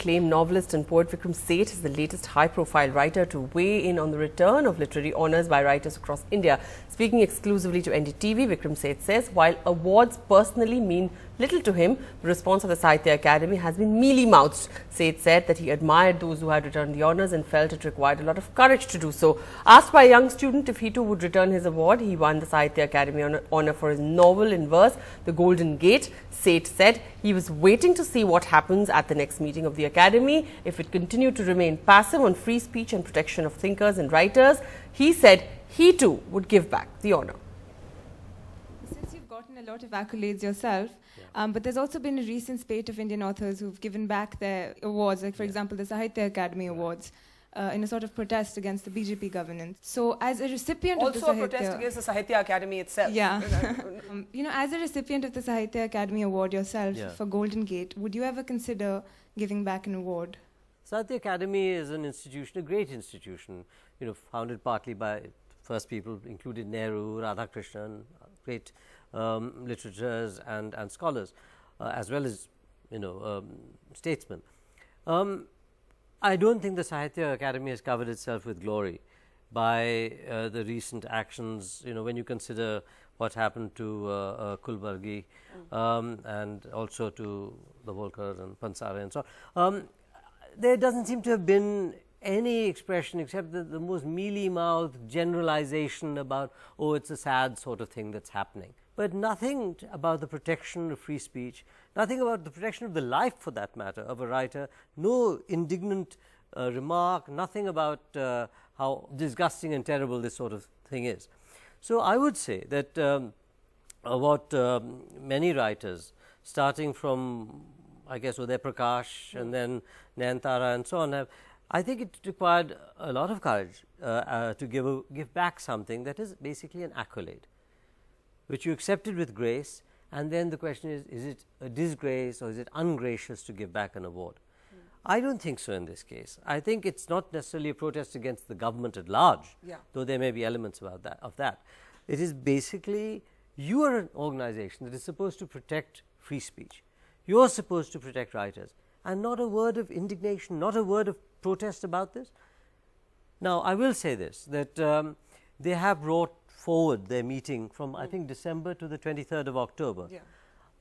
Acclaimed novelist and poet Vikram Seth is the latest high-profile writer to weigh in on the return of literary honours by writers across India. Speaking exclusively to NDTV, Vikram Seth says while awards personally mean little to him, the response of the Sahitya Akademi has been mealy-mouthed. Seth said that he admired those who had returned the honours and felt it required a lot of courage to do so. Asked by a young student if he too would return his award, he won the Sahitya Akademi honour for his novel in verse, The Golden Gate. Seth said he was waiting to see what happens at the next meeting of the Academy. If it continued to remain passive on free speech and protection of thinkers and writers, he said he too would give back the honour. Since you've gotten a lot of accolades yourself, but there's also been a recent spate of Indian authors who've given back their awards, like for example the Sahitya Akademi Awards, in a sort of protest against the BJP governance. So as a recipient of the Sahitya... Also a protest against the Sahitya Akademi itself. Yeah. You know, as a recipient of the Sahitya Akademi Award yourself for Golden Gate, would you ever consider giving back an award? Sahitya Akademi is an institution, a great institution, you know, founded partly by first people, included Nehru, Radhakrishnan, great literatures and scholars, as well as, you know, statesmen. I don't think the Sahitya Akademi has covered itself with glory by the recent actions, you know, when you consider what happened to Kulbargi and also to the Volkar and Pansare and so on. There doesn't seem to have been any expression except the most mealy-mouthed generalization about, oh, it's a sad sort of thing that's happening. But nothing about the protection of free speech, nothing about the protection of the life, for that matter, of a writer, no indignant remark, nothing about how disgusting and terrible this sort of thing is. So I would say that what many writers, starting from, I guess, Uday Prakash and then Nayantara and so on, I think it required a lot of courage to give back something that is basically an accolade, which you accepted with grace, and then the question is it a disgrace or is it ungracious to give back an award? I don't think so in this case. I think it's not necessarily a protest against the government at large, though there may be elements of that. It is basically, you are an organization that is supposed to protect free speech. You are supposed to protect writers, and not a word of indignation, not a word of protest about this. Now, I will say this, that they have brought forward their meeting from, I think, December to the 23rd of October.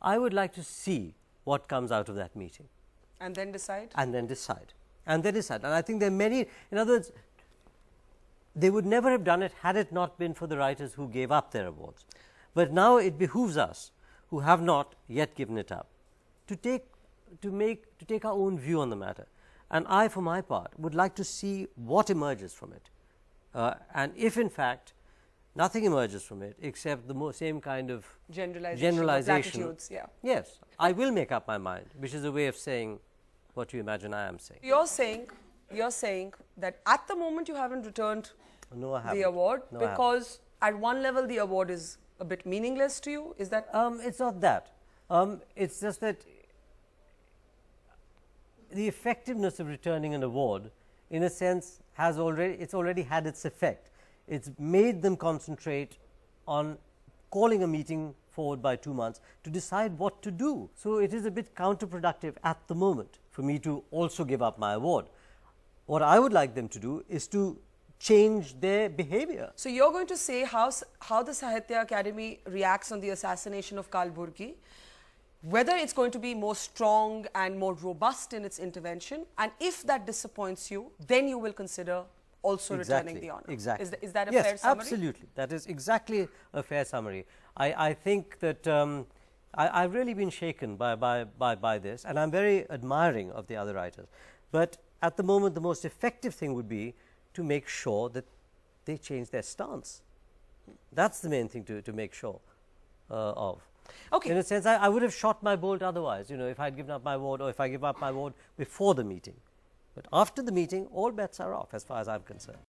I would like to see what comes out of that meeting. And then decide? And then decide. And then decide. And I think there are many, in other words, they would never have done it had it not been for the writers who gave up their awards. But now it behooves us, who have not yet given it up, to take our own view on the matter. And I, for my part, would like to see what emerges from it. And if, in fact, nothing emerges from it except the same kind of generalization. Platitudes, yes, I will make up my mind, which is a way of saying what you imagine I am saying. You're saying that at the moment you haven't returned the award because at one level the award is a bit meaningless to you. Is that? It's not that. It's just that the effectiveness of returning an award, in a sense, it's already had its effect. It's made them concentrate on calling a meeting forward by 2 months to decide what to do. So it is a bit counterproductive at the moment for me to also give up my award. What I would like them to do is to change their behavior. So you're going to say how the Sahitya Akademi reacts on the assassination of Kalburgi, whether it's going to be more strong and more robust in its intervention, and if that disappoints you, then you will consider also returning the honor. Exactly. Is that a fair summary? Yes, absolutely. That is exactly a fair summary. I think that I've really been shaken by this, and I'm very admiring of the other writers. But at the moment, the most effective thing would be to make sure that they change their stance. That's the main thing to make sure of. Okay. In a sense, I would have shot my bolt otherwise, you know, if I'd given up my award or if I give up my award before the meeting. But after the meeting, all bets are off as far as I'm concerned.